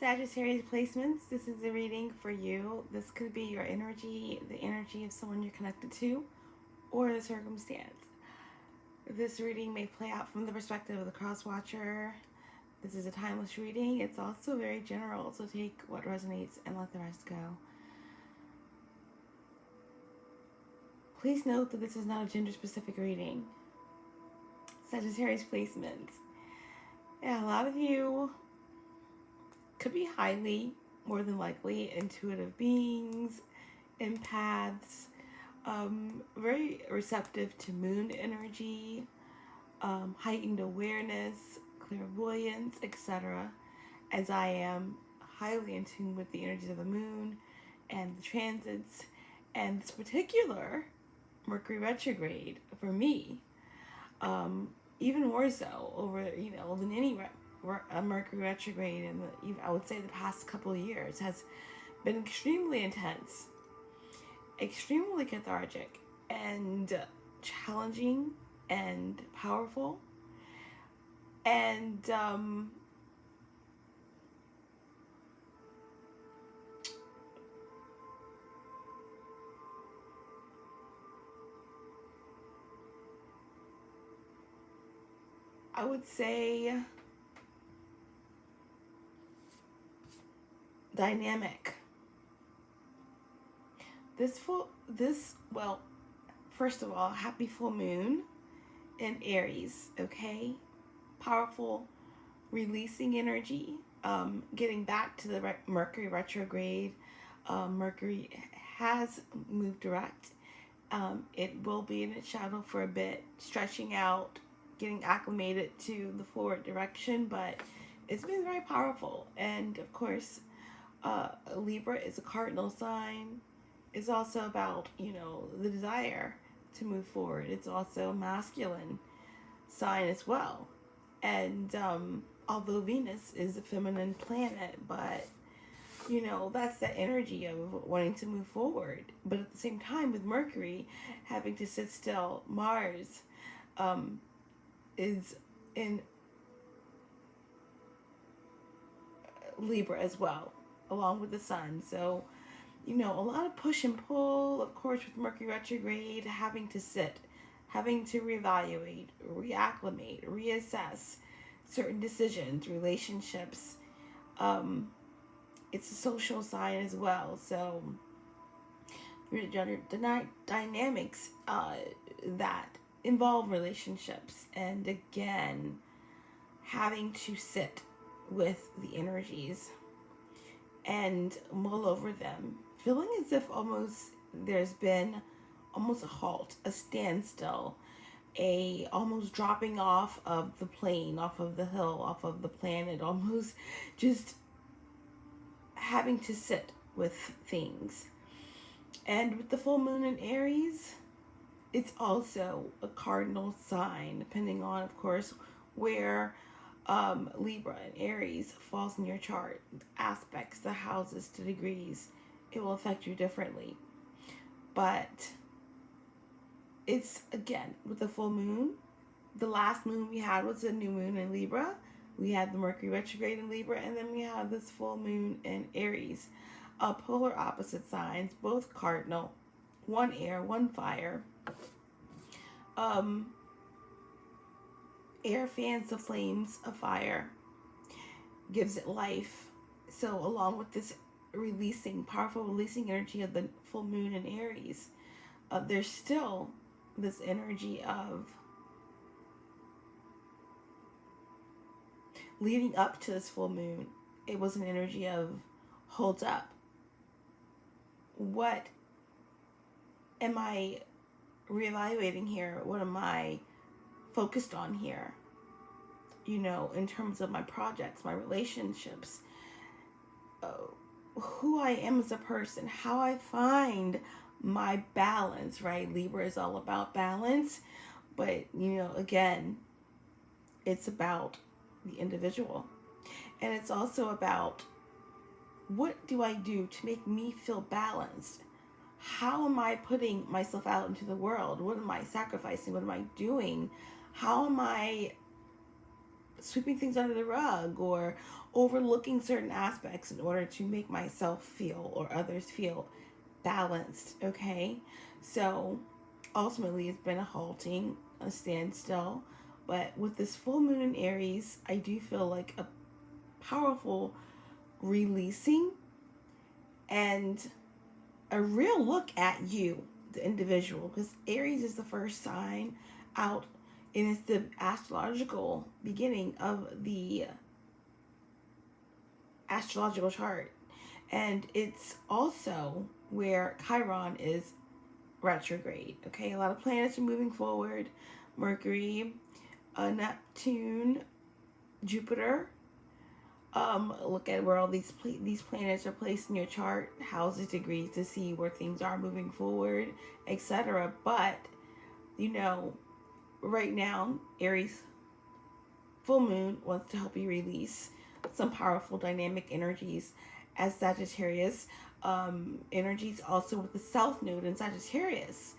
Sagittarius placements, this is a reading for you. This could be your energy, the energy of someone you're connected to, or the circumstance. This reading may play out from the perspective of the cross watcher. This is a timeless reading. It's also very general, so take what resonates and let the rest go. Please note that this is not a gender-specific reading. Sagittarius placements. Yeah, a lot of you could be highly, more than likely, intuitive beings, empaths, very receptive to moon energy, heightened awareness, clairvoyance, etc. As I am highly in tune with the energies of the moon and the transits, and this particular Mercury retrograde for me, even more so over than any Mercury retrograde in I would say the past couple of years has been extremely intense, extremely cathartic, and challenging and powerful, and I would say dynamic. Well, first of all, happy full moon in Aries, okay? Powerful, releasing energy, getting back to the Mercury retrograde. Mercury has moved direct. It will be in its shadow for a bit, stretching out, getting acclimated to the forward direction, but it's been very powerful. And of course, Libra is a cardinal sign. It's also about, the desire to move forward. It's also a masculine sign as well. And although Venus is a feminine planet, but that's the energy of wanting to move forward. But at the same time, with Mercury having to sit still, Mars is in Libra as well, along with the Sun. So, a lot of push and pull, of course, with Mercury retrograde, having to sit, having to reevaluate, reacclimate, reassess certain decisions, relationships. It's a social sign as well. So, dynamics that involve relationships, and again, having to sit with the energies and mull over them, feeling as if there's been almost a halt, a standstill, a almost dropping off of the plane, off of the hill, off of the planet, almost just having to sit with things. And with the full moon in Aries, it's also a cardinal sign, depending on, of course, where Libra and Aries falls in your chart. Aspects, the houses to degrees, it will affect you differently. But it's, again, with the full moon, the last moon we had was a new moon in Libra. We had the Mercury retrograde in Libra, and then we have this full moon in Aries. Polar opposite signs, both cardinal, one air, one fire. Air fans the flames of fire, gives it life. So along with this powerful releasing energy of the full moon in Aries, there's still this energy of leading up to this full moon. It was an energy of hold up. What am I reevaluating here? What am I focused on here? In terms of my projects, my relationships, who I am as a person, how I find my balance, right? Libra is all about balance, but again, it's about the individual, and it's also about what do I do to make me feel balanced? How am I putting myself out into the world? What am I sacrificing? What am I doing? How am I sweeping things under the rug or overlooking certain aspects in order to make myself feel or others feel balanced, okay? So ultimately it's been a halting, a standstill, but with this full moon in Aries, I do feel like a powerful releasing and a real look at you, the individual, because Aries is the first sign out and it's the astrological beginning of the astrological chart. And it's also where Chiron is retrograde. Okay, a lot of planets are moving forward. Mercury, Neptune, Jupiter. Look at where all these planets are placed in your chart, houses, degrees, to see where things are moving forward, etc. But you know, right now, Aries full moon wants to help you release some powerful dynamic energies as Sagittarius. Energies also with the South Node in Sagittarius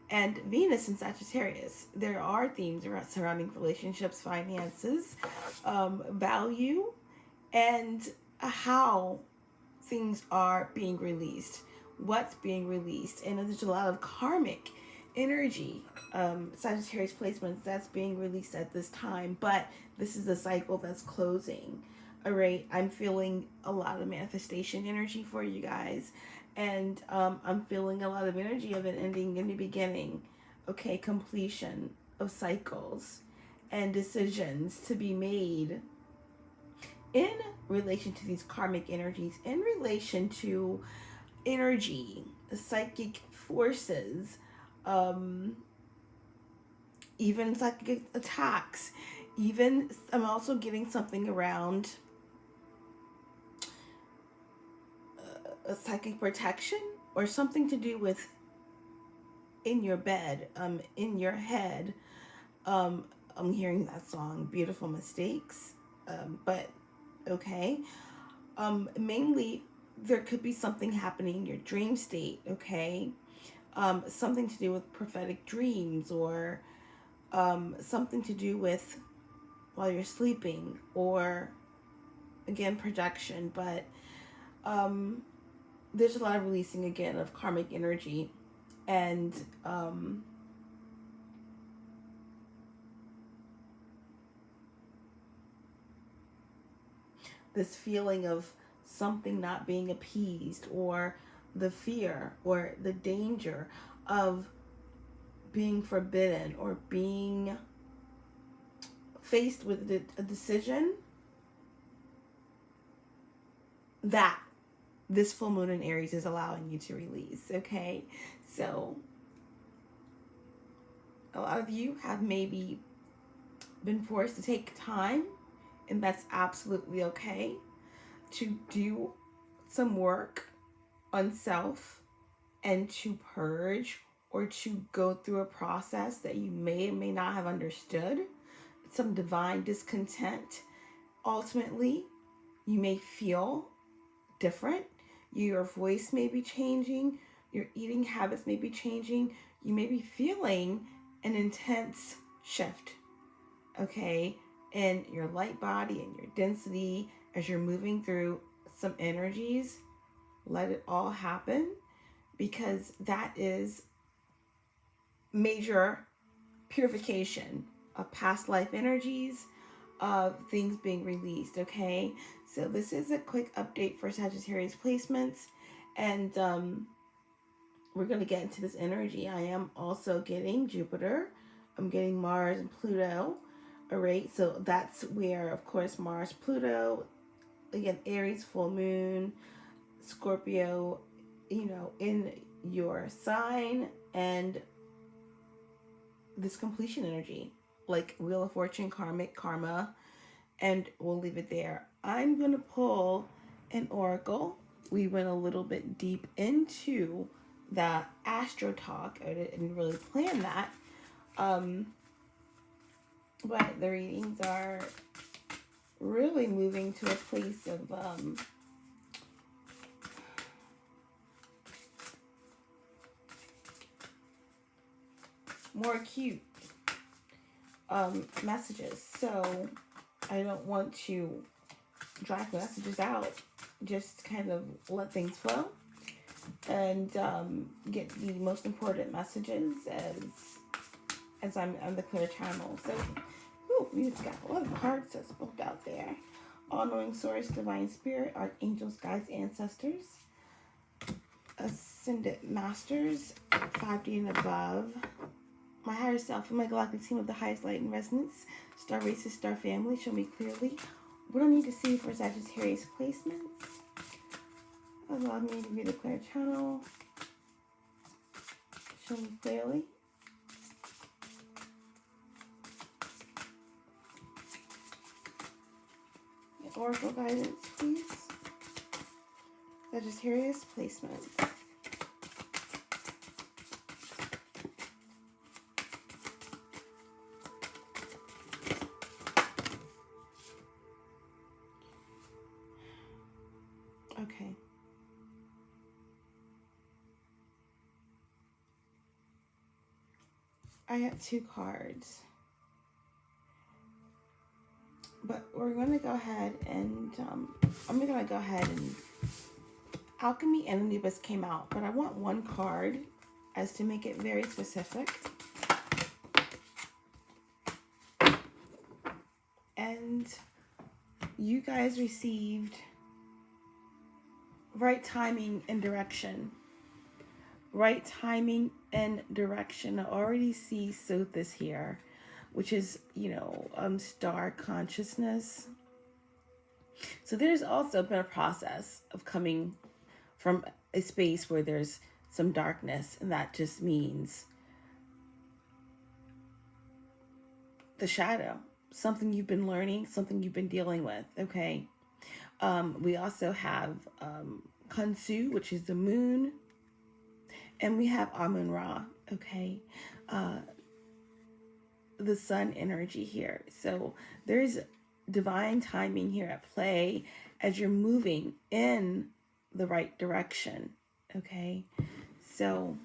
and Venus in Sagittarius. There are themes around surrounding relationships, finances, value, and how things are being released, what's being released. And there's a lot of karmic energy, Sagittarius placements that's being released at this time, but this is the cycle that's closing. All right, I'm feeling a lot of manifestation energy for you guys, and I'm feeling a lot of energy of an ending in the beginning. Okay, completion of cycles and decisions to be made in relation to these karmic energies, in relation to energy, psychic forces, even psychic attacks. Even I'm also getting something around a psychic protection or something to do with in your bed, in your head. I'm hearing that song, Beautiful Mistakes, but okay. Mainly, there could be something happening in your dream state, okay? Something to do with prophetic dreams or something to do with while you're sleeping or, again, projection. But there's a lot of releasing, again, of karmic energy and this feeling of something not being appeased, or the fear or the danger of being forbidden or being faced with a decision that this full moon in Aries is allowing you to release. Okay, so a lot of you have maybe been forced to take time, and that's absolutely okay, to do some work on self and to purge or to go through a process that you may or may not have understood, some divine discontent. Ultimately, you may feel different. Your voice may be changing. Your eating habits may be changing. You may be feeling an intense shift, okay, in your light body and your density as you're moving through some energies. Let it all happen, because that is major purification of past life energies, of things being released, okay? So this is a quick update for Sagittarius placements, and we're going to get into this energy. I am also getting Jupiter. I'm getting Mars and Pluto. All right, so that's where, of course, Mars, Pluto, again, Aries, full moon, Scorpio, you know, in your sign, and this completion energy, like Wheel of Fortune, karmic, karma, and we'll leave it there. I'm going to pull an oracle. We went a little bit deep into the astro talk. I didn't really plan that. But the readings are really moving to a place of more acute messages. So I don't want to drag messages out. Just kind of let things flow and get the most important messages as I'm on the clear channel. So, we've got a lot of cards that's booked out there. All-knowing source, divine spirit, archangels, guides, ancestors, ascended masters, 5D and above, my higher self and my galactic team of the highest light and resonance, star races, star family, show me clearly what I need to see for Sagittarius placements. Allow me to view the clear channel. Show me clearly. Oracle guidance, please. Sagittarius placement. Okay. I have 2 cards. But we're going to go ahead and, I'm going to go ahead and, Alchemy and Anubis came out, but I want 1 card as to make it very specific. And you guys received right timing and direction. Right timing and direction. I already see Sothis here, which is, star consciousness. So there's also been a process of coming from a space where there's some darkness, and that just means the shadow, something you've been learning, something you've been dealing with, okay? We also have Khonsu, which is the moon, and we have Amun-Ra, okay? The sun energy here. So there's divine timing here at play as you're moving in the right direction, okay? So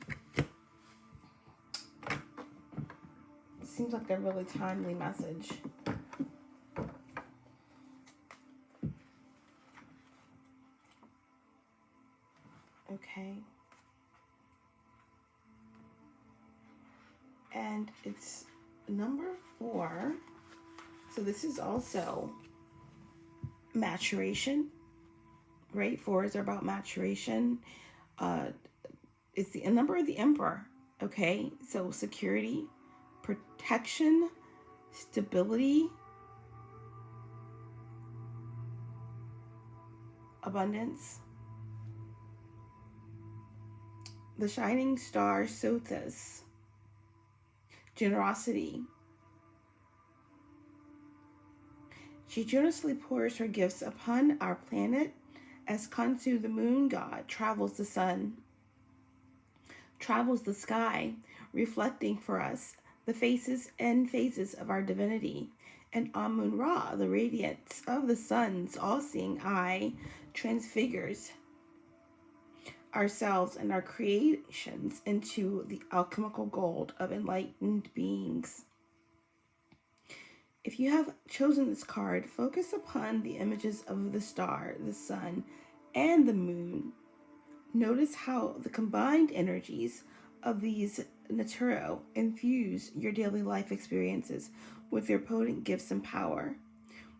it seems like a really timely message. Okay. And it's number 4. So this is also maturation, right? 4s are about maturation. It's the number of the Emperor, okay? So security, protection, stability, abundance. The shining star, Sothis, generosity. She generously pours her gifts upon our planet as Khonsu, the moon god, travels the sun, travels the sky, reflecting for us the faces and phases of our divinity. And Amun-Ra, the radiance of the sun's all-seeing eye, transfigures ourselves and our creations into the alchemical gold of enlightened beings. If you have chosen this card, focus upon the images of the star, the sun, and the moon. Notice how the combined energies of these naturo infuse your daily life experiences with their potent gifts and power.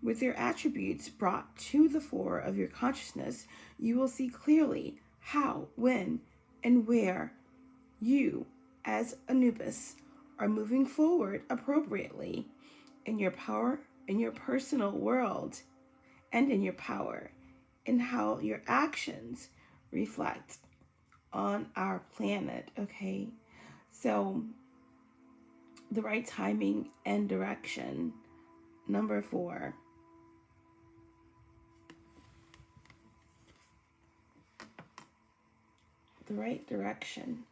With their attributes brought to the fore of your consciousness, you will see clearly how, when, and where you, as Anubis, are moving forward appropriately in your power, in your personal world, and in your power, and how your actions reflect on our planet, okay? So, the right timing and direction, number 4. The right direction.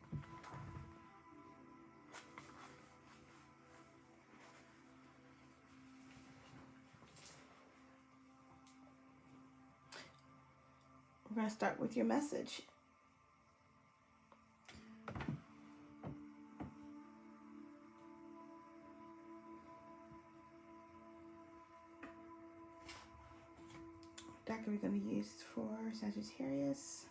We're going to start with your message. we going to use for Sagittarius?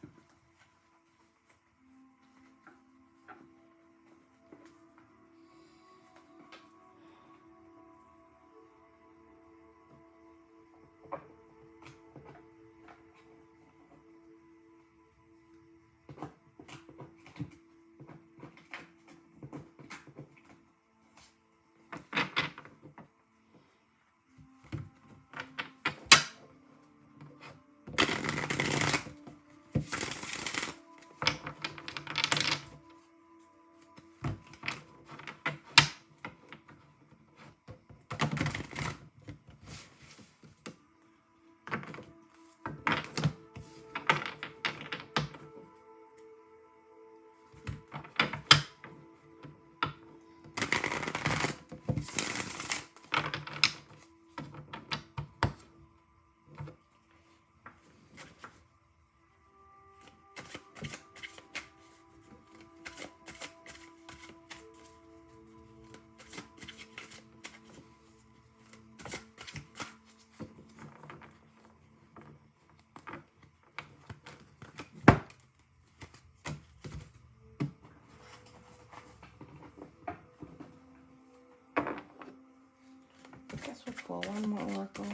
I guess we'll pull one more oracle.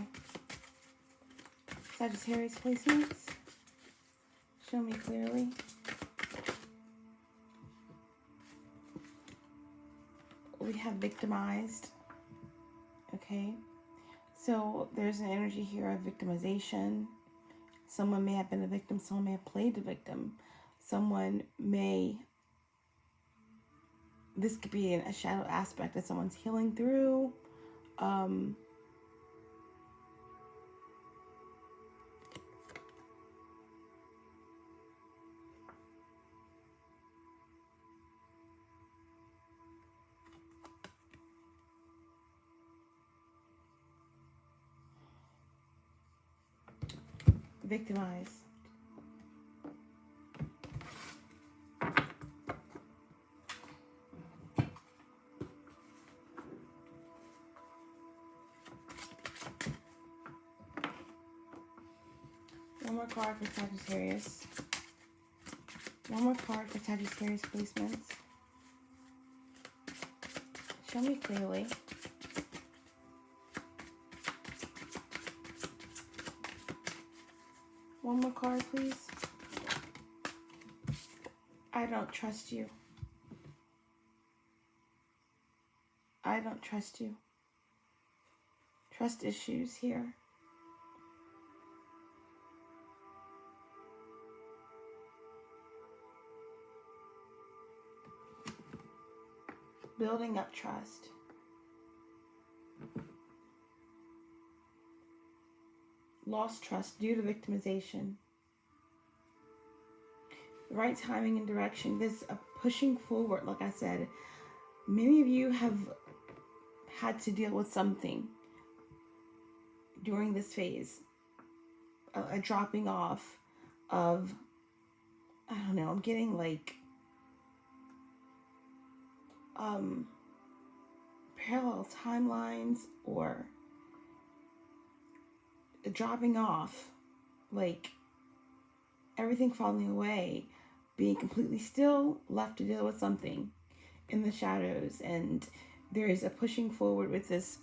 Sagittarius placements. Show me clearly. We have victimized. Okay. So there's an energy here of victimization. Someone may have been a victim. Someone may have played the victim. Someone may... This could be a shadow aspect that someone's healing through. Victimize. One more card for Sagittarius. One more card for Sagittarius placements. Show me clearly. One more card, please. I don't trust you. I don't trust you. Trust issues here. Building up trust. Lost trust due to victimization. The right timing and direction. There's a pushing forward, like I said. Many of you have had to deal with something during this phase. A dropping off of, I don't know, I'm getting like parallel timelines, or dropping off, like everything falling away, being completely still, left to deal with something in the shadows. And there is a pushing forward with this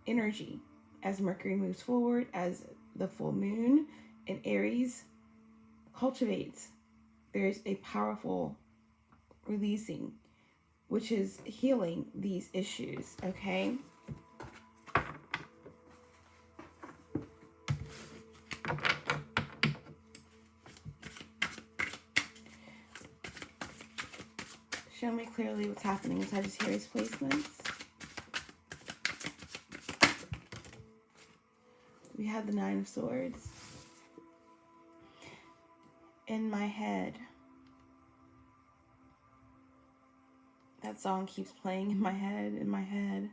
energy as Mercury moves forward, as the full moon in Aries cultivates. There's a powerful releasing, which is healing these issues, okay? Show me clearly what's happening with Sagittarius placements. We have the Nine of Swords. In my head, that song keeps playing in my head.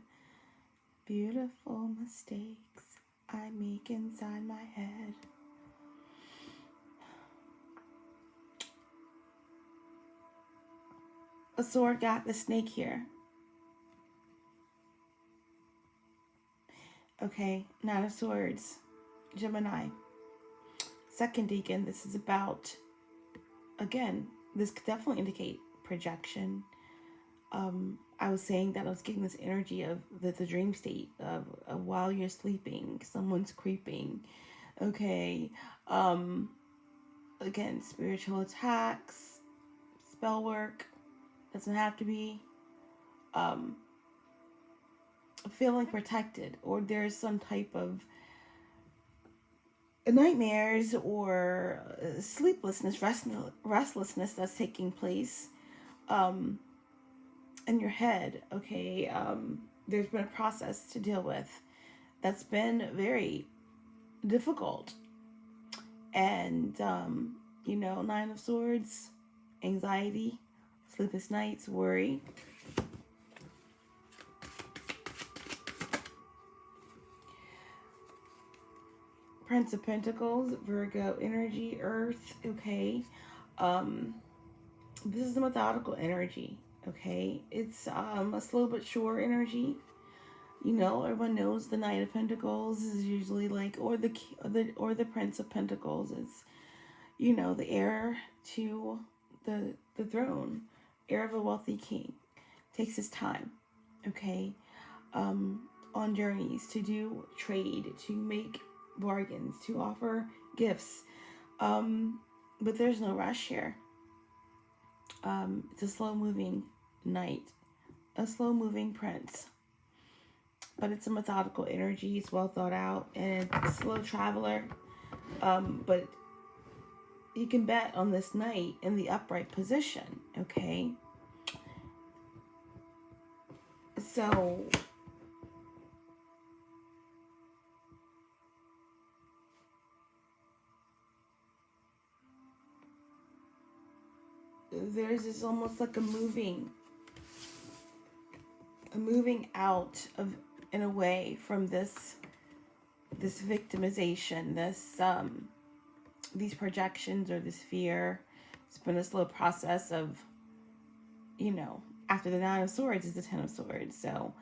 Beautiful mistakes I make inside my head. A sword got the snake here. Okay, Nine of Swords, Gemini. second decan, this is about, again, this could definitely indicate projection. I was saying that I was getting this energy of the dream state of while you're sleeping, someone's creeping. Okay. Again, spiritual attacks, spell work, doesn't have to be. Feeling protected, or there's some type of nightmares or sleeplessness, restlessness that's taking place in your head. Okay, there's been a process to deal with that's been very difficult, and you know, Nine of Swords, anxiety, sleepless nights, worry. Prince of Pentacles, Virgo energy, Earth. Okay, this is the methodical energy. Okay, it's a slow but sure energy. You know, everyone knows the Knight of Pentacles is usually like, or the Prince of Pentacles is, you know, the heir to the throne, heir of a wealthy king. Takes his time. Okay, on journeys, to do trade, to make bargains, to offer gifts, but there's no rush here. It's a slow-moving knight, a slow-moving prince, but it's a methodical energy. It's well thought out, and it's a slow traveler, but you can bet on this knight in the upright position. Okay, so there's this almost like a moving out of, and away from this victimization, this these projections or this fear. It's been a slow process of, you know, after the Nine of Swords is the Ten of Swords. So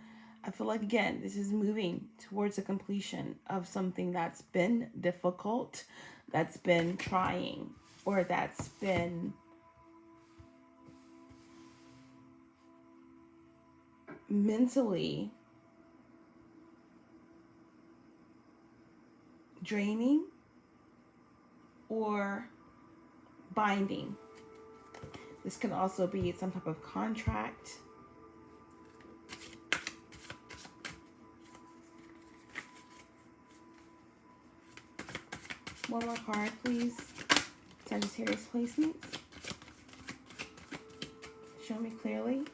I feel like, again, this is moving towards a completion of something that's been difficult, that's been trying, or that's been mentally draining or binding. This can also be some type of contract. One more card, please. Sagittarius placements. Show me clearly.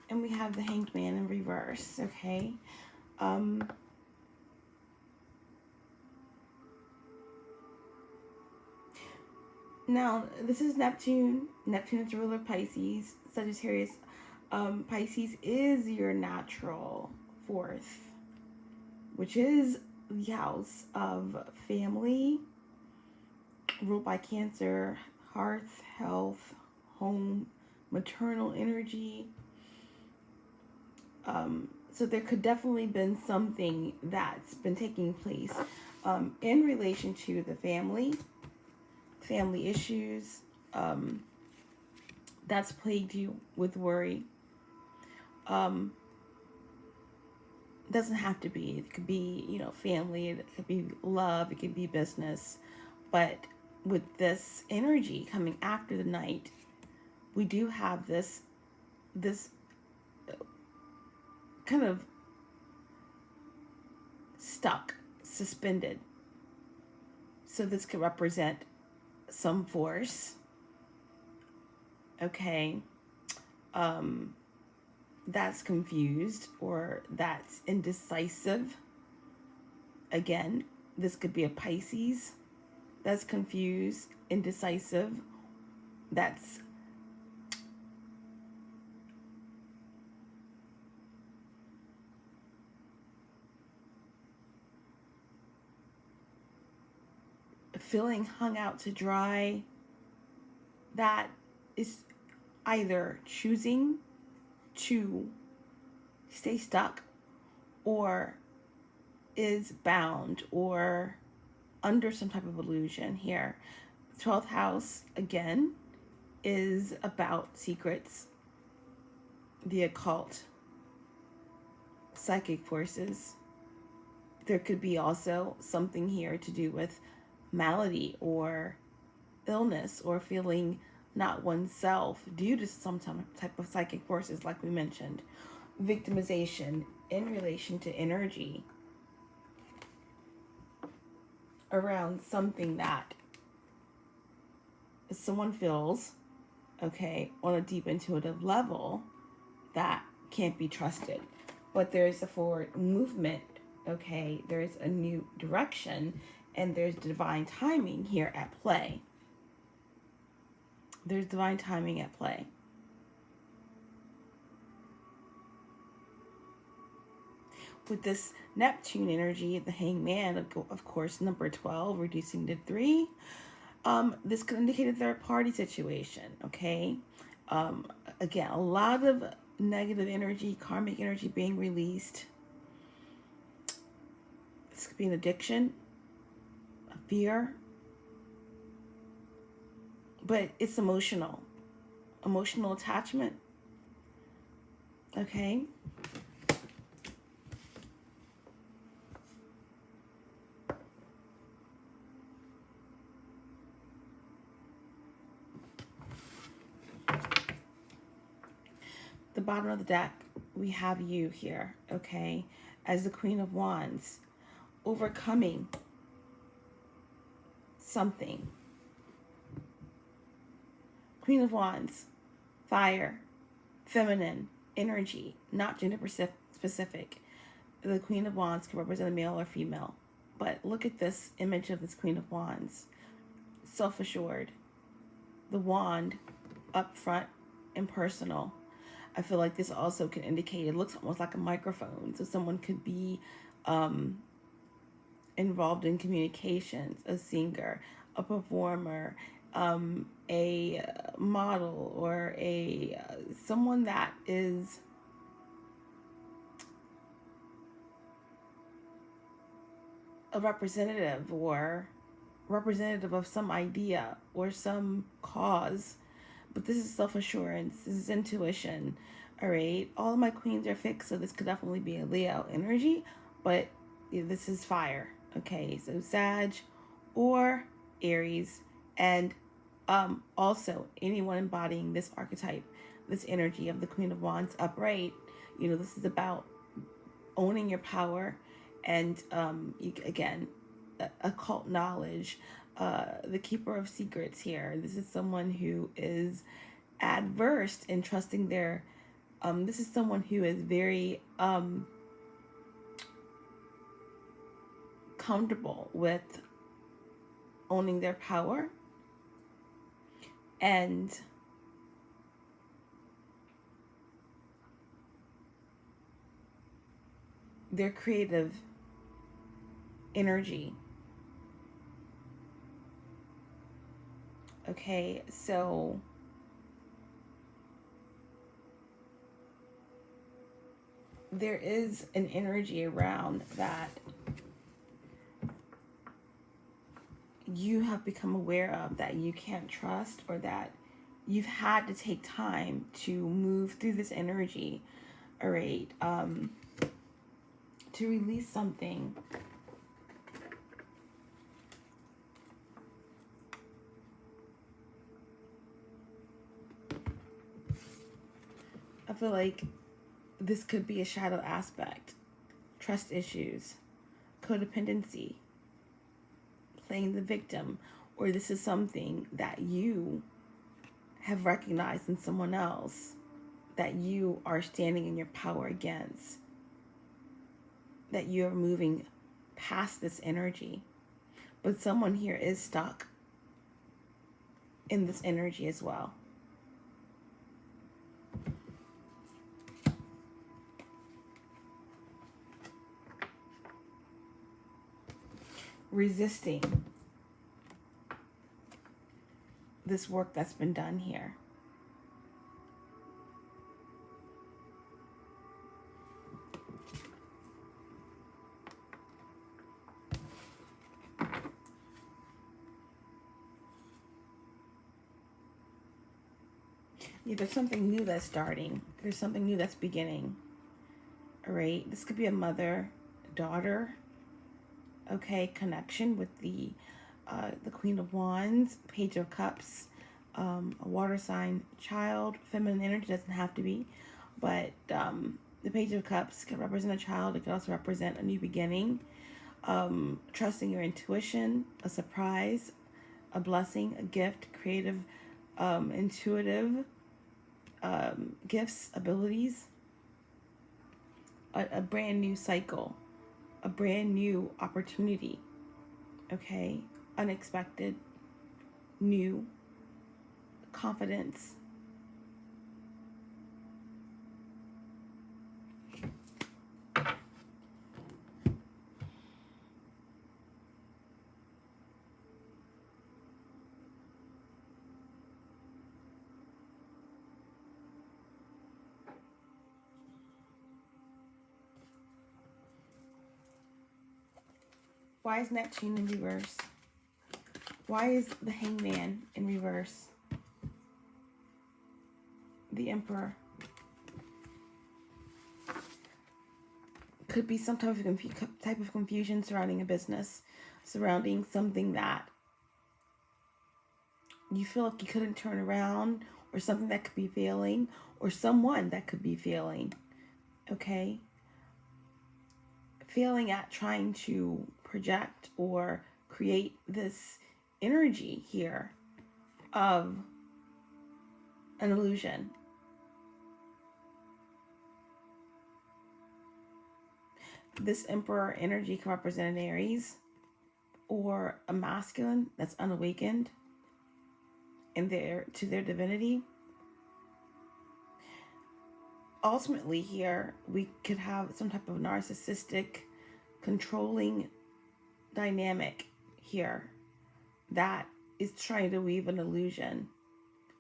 And we have the Hanged Man in reverse, okay? Now, this is Neptune. Neptune is the ruler of Pisces. Sagittarius, Pisces is your natural fourth, which is the house of family, ruled by Cancer, hearth, health, home, maternal energy. So there could definitely been something that's been taking place in relation to the family issues that's plagued you with worry. Doesn't have to be. It could be, you know, family. It could be love. It could be business. But with this energy coming after the night, we do have this kind of stuck, suspended. So this could represent some force, okay, that's confused or that's indecisive. Again, this could be a Pisces that's confused, indecisive, that's feeling hung out to dry, that is either choosing to stay stuck or is bound or under some type of illusion here. 12th house, again, is about secrets, the occult, psychic forces. There could be also something here to do with malady or illness or feeling not oneself due to some type of psychic forces, like we mentioned. Victimization in relation to energy around something that someone feels, okay, on a deep intuitive level that can't be trusted. But there's a forward movement, okay, there's a new direction, and there's divine timing here at play. There's divine timing at play. With this Neptune energy, the hangman, of course, number 12, reducing to 3, this could indicate a third party situation, okay? Again, a lot of negative energy, karmic energy being released. This could be an addiction, a fear, but it's emotional attachment, okay? The bottom of the deck, we have you here, okay, as the Queen of Wands, overcoming something. Queen of Wands, fire, feminine energy, not gender specific. The Queen of Wands can represent a male or female. But look at this image of this Queen of Wands. Self-assured. The wand up front and personal. I feel like this also can indicate, it looks almost like a microphone. So someone could be involved in communications, a singer, a performer, a model, or a someone that is a representative or representative of some idea or some cause. But this is self-assurance, this is intuition. All right, all of my queens are fixed, so this could definitely be a Leo energy, but this is fire. Okay, so Sag or Aries, and also anyone embodying this archetype, this energy of the Queen of Wands upright. You know, this is about owning your power, and again, occult knowledge, the keeper of secrets here. This is someone who is adverse in trusting their, this is someone who is very comfortable with owning their power and their creative energy. Okay, so there is an energy around that you have become aware of, that you can't trust, or that you've had to take time to move through this energy, all right, to release something. I feel like this could be a shadow aspect, trust issues, codependency, playing the victim, or this is something that you have recognized in someone else that you are standing in your power against, that you're moving past this energy. But someone here is stuck in this energy as well. Resisting this work that's been done here. Yeah, there's something new that's starting. There's something new that's beginning. All right. This could be a mother, daughter, okay, connection with the Queen of Wands, Page of Cups, a water sign child. Feminine energy doesn't have to be, but the Page of Cups can represent a child. It can also represent a new beginning, trusting your intuition, a surprise, a blessing, a gift, creative, intuitive gifts, abilities, a brand new cycle, a brand new opportunity, okay, unexpected, new, confidence. Why is Neptune in reverse? Why is the Hangman in reverse? The Emperor. Could be some type of confusion surrounding a business, surrounding something that you feel like you couldn't turn around, or something that could be failing, or someone that could be failing, okay? Failing at trying to project or create this energy here of an illusion. This Emperor energy can represent an Aries or a masculine that's unawakened in to their divinity. Ultimately here, we could have some type of narcissistic, controlling dynamic here that is trying to weave an illusion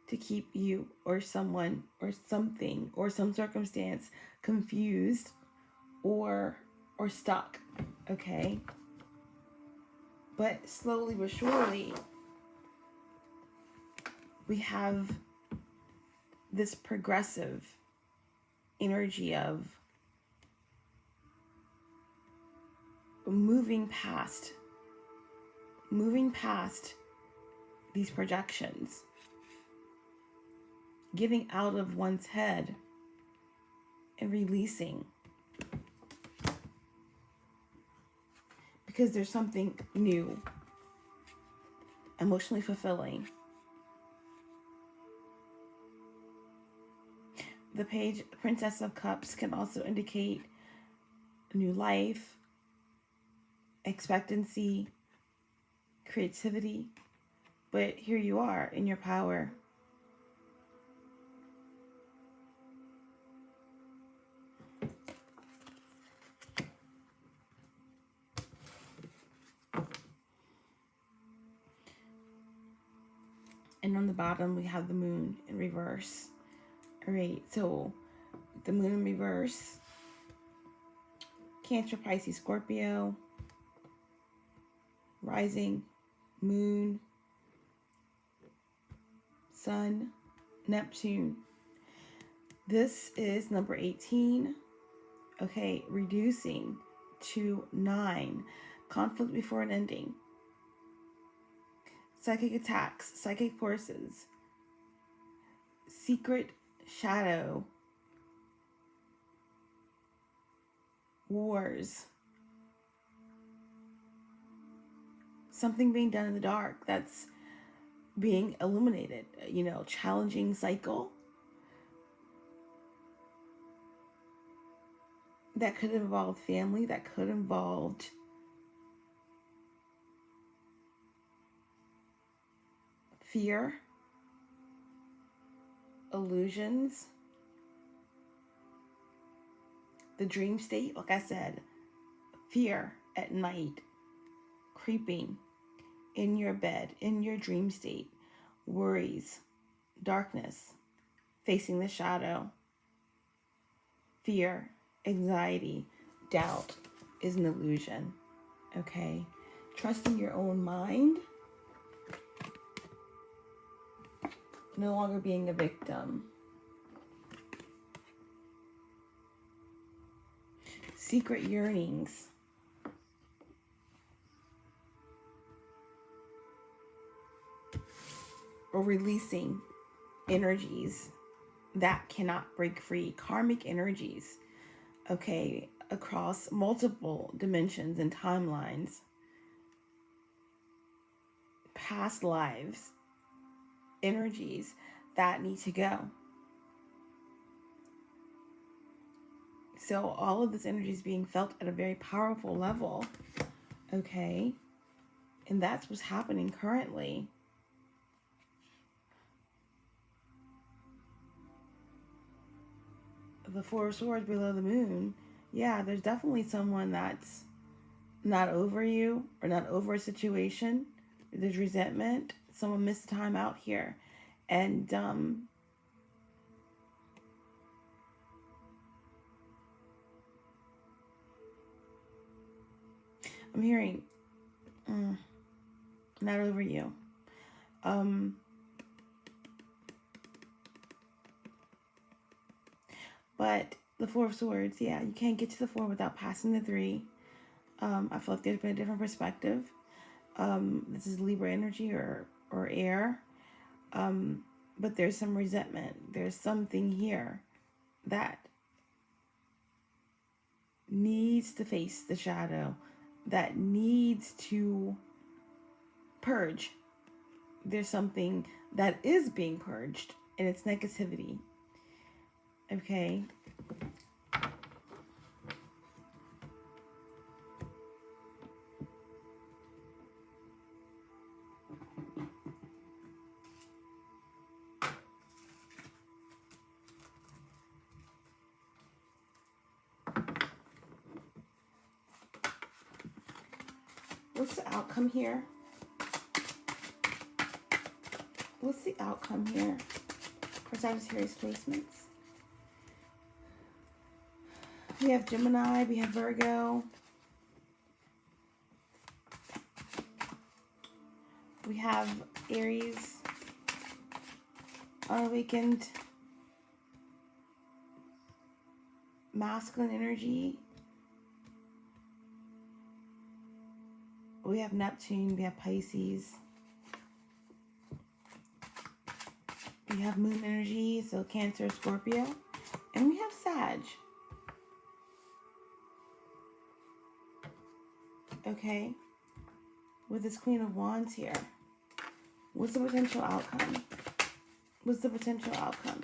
to keep you or someone or something or some circumstance confused or stuck, okay? But slowly but surely, we have this progressive energy of moving past these projections, getting out of one's head and releasing, because there's something new, emotionally fulfilling. The Princess of Cups can also indicate a new life, expectancy, creativity, but here you are in your power. And on the bottom, we have the Moon in reverse. All right, so the Moon in reverse, Cancer, Pisces, Scorpio, Rising, Moon, Sun, Neptune. This is number 18. Okay, reducing to 9. Conflict before an ending. Psychic attacks, psychic forces, secret shadow, wars, something being done in the dark that's being illuminated, challenging cycle that could involve family, that could involve fear, illusions, the dream state, like I said, fear at night, creeping in your bed, in your dream state, worries, darkness, facing the shadow, fear, anxiety, doubt is an illusion, okay? Trusting your own mind, no longer being a victim. secret yearnings. Or releasing energies that cannot break free. Karmic energies, okay, across multiple dimensions and timelines. Past lives, energies that need to go. So all of this energy is being felt at a very powerful level, okay? And that's what's happening currently. The Four of Swords below the moon, yeah, there's definitely someone that's not over you or not over a situation. There's resentment. Someone missed time out here. And I'm hearing not over you. But the Four of Swords, yeah, you can't get to the 4 without passing the 3. I feel like there's been a different perspective. This is Libra energy or air. But there's some resentment. There's something here that needs to face the shadow, that needs to purge. There's something that is being purged, and it's negativity. Okay. What's the outcome here? What's the outcome here for Sagittarius placements? We have Gemini, we have Virgo. We have Aries, unawakened, masculine energy. We have Neptune, we have Pisces. We have moon energy, so Cancer, Scorpio. And we have Sag. Okay, with this Queen of Wands here. What's the potential outcome? What's the potential outcome?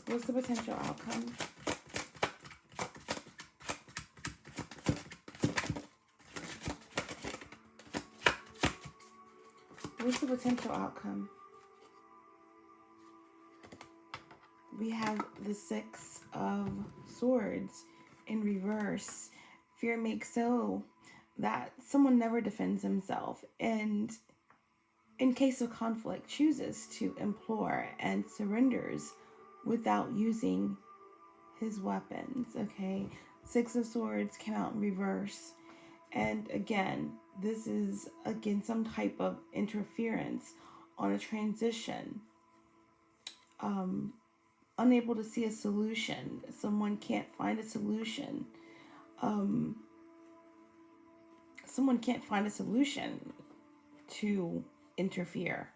What's the potential outcome? What's the potential outcome? We have the 6 of Swords in reverse. Fear makes so that someone never defends himself, and in case of conflict chooses to implore and surrenders without using his weapons. Okay, 6 of Swords came out in reverse, and again, this is some type of interference on a transition. Unable to see a solution. Someone can't find a solution. Someone can't find a solution to interfere.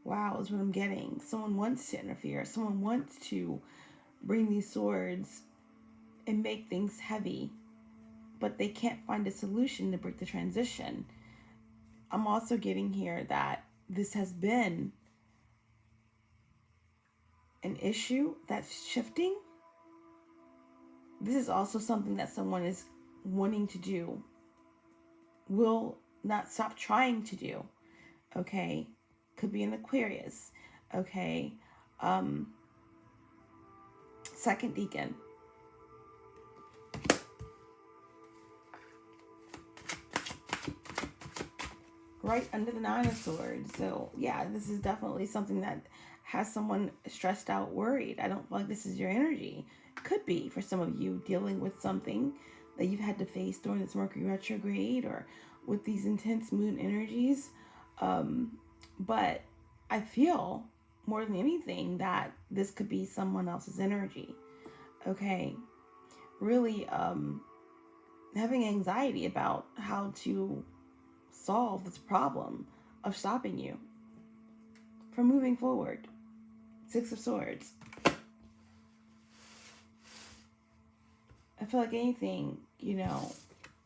Wow, is what I'm getting. Someone wants to interfere. Someone wants to bring these swords and make things heavy, but they can't find a solution to break the transition. I'm also getting here that this has been an issue that's shifting. This is also something that someone is wanting to do, will not stop trying to do. Okay, could be an Aquarius. Okay, second deacon. Right under the 9 of Swords. So yeah, this is definitely something that has someone stressed out, worried. I don't feel like this is your energy. Could be for some of you dealing with something that you've had to face during this Mercury retrograde or with these intense moon energies. But I feel more than anything that this could be someone else's energy. Okay. Really having anxiety about how to solve this problem of stopping you from moving forward. Six of Swords. I feel like anything, you're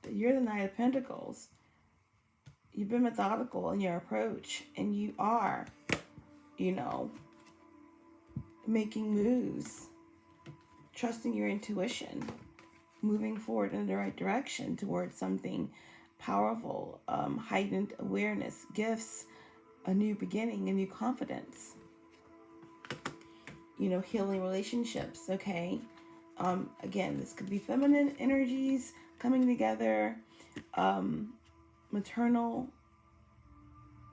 the Knight of Pentacles. You've been methodical in your approach, and you are, making moves, trusting your intuition, moving forward in the right direction towards something powerful, heightened awareness, gifts, a new beginning, a new confidence. Healing relationships, okay? Again, this could be feminine energies coming together, maternal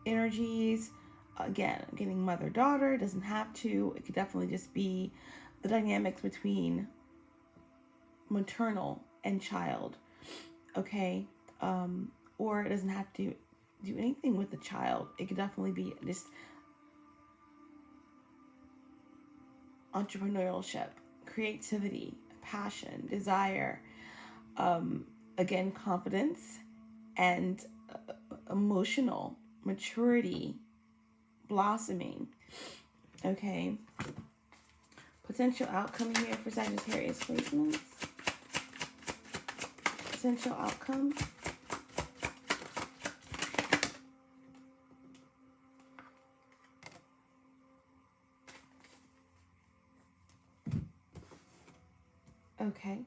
energies. Again, getting mother-daughter, doesn't have to. It could definitely just be the dynamics between maternal and child, okay? Or it doesn't have to do anything with the child. It could definitely be just entrepreneurship, creativity, passion, desire, again, confidence, and emotional maturity, blossoming, okay? Potential outcome here for Sagittarius placements. Potential outcome. Okay,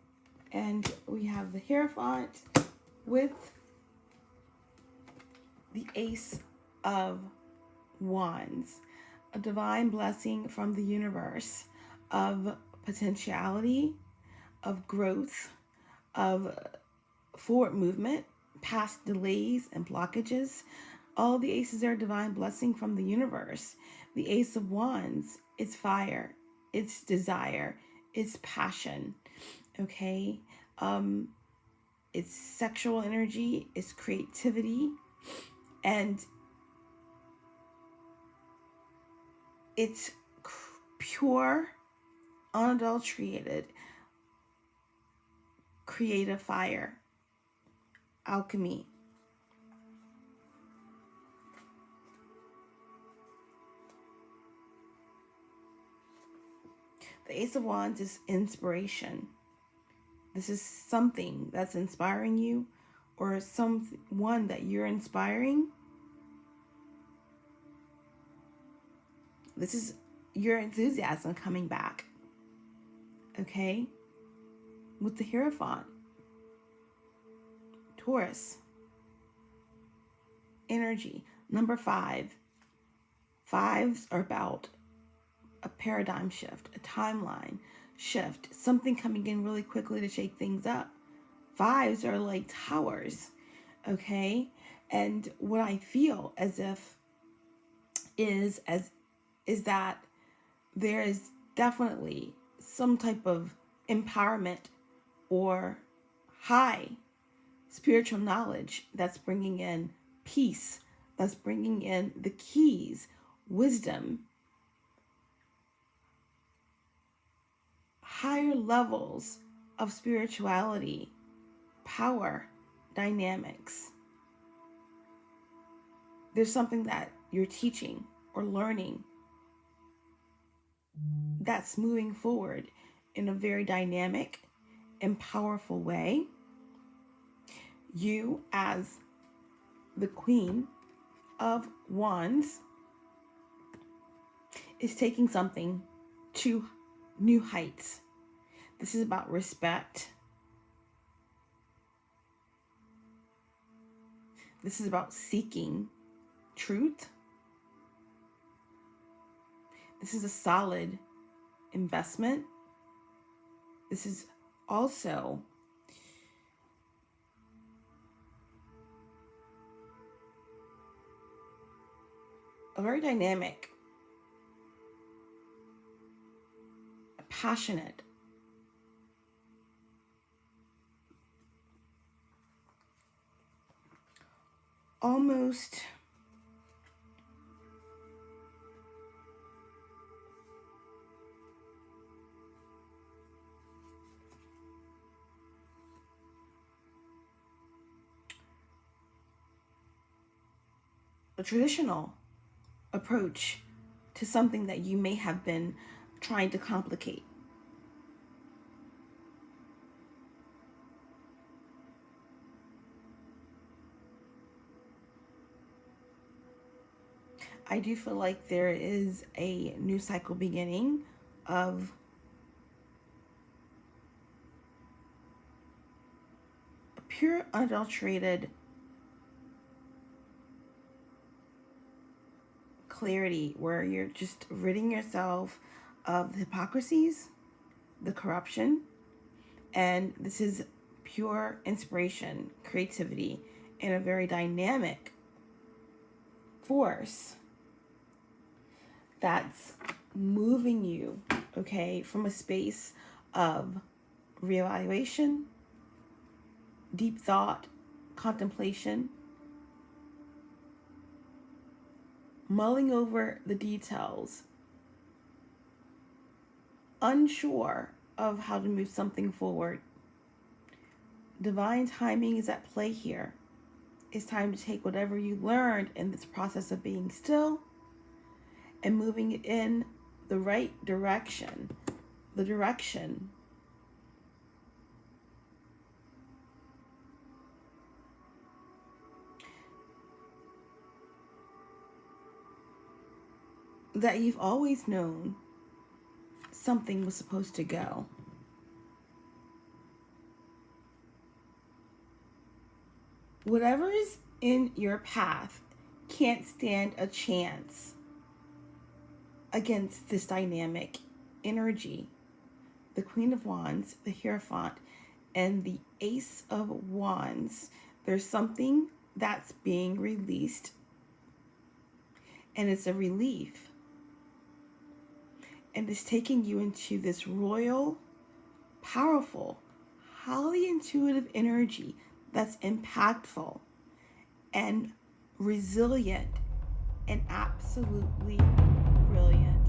and we have the Hierophant with the Ace of Wands, a divine blessing from the universe of potentiality, of growth, of forward movement, past delays and blockages. All the aces are a divine blessing from the universe. The Ace of Wands, it's fire, it's desire, it's passion, okay? It's sexual energy, it's creativity, and it's pure, unadulterated, creative fire, alchemy. The Ace of Wands is inspiration. This is something that's inspiring you, or someone that you're inspiring. This is your enthusiasm coming back, okay? With the Hierophant, Taurus energy. Number 5. Fives are about a paradigm shift, a timeline shift, something coming in really quickly to shake things up. Fives are like towers, okay? And what I feel as if is that there is definitely some type of empowerment or high spiritual knowledge that's bringing in peace, that's bringing in the keys, wisdom, higher levels of spirituality, power, dynamics. There's something that you're teaching or learning that's moving forward in a very dynamic and powerful way. You, as the Queen of Wands, is taking something to new heights. This is about respect. This is about seeking truth. This is a solid investment. This is also a very dynamic, passionate, almost a traditional approach to something that you may have been trying to complicate. I do feel like there is a new cycle beginning of pure, unadulterated clarity where you're just ridding yourself of the hypocrisies, the corruption, and this is pure inspiration, creativity, and a very dynamic force that's moving you, okay, from a space of reevaluation, deep thought, contemplation, mulling over the details, unsure of how to move something forward. Divine timing is at play here. It's time to take whatever you learned in this process of being still and moving it in the right direction, the direction that you've always known something was supposed to go. Whatever is in your path can't stand a chance against this dynamic energy. The Queen of Wands, the Hierophant, and the Ace of Wands. There's something that's being released, and it's a relief. And it's taking you into this royal, powerful, highly intuitive energy that's impactful and resilient and absolutely brilliant.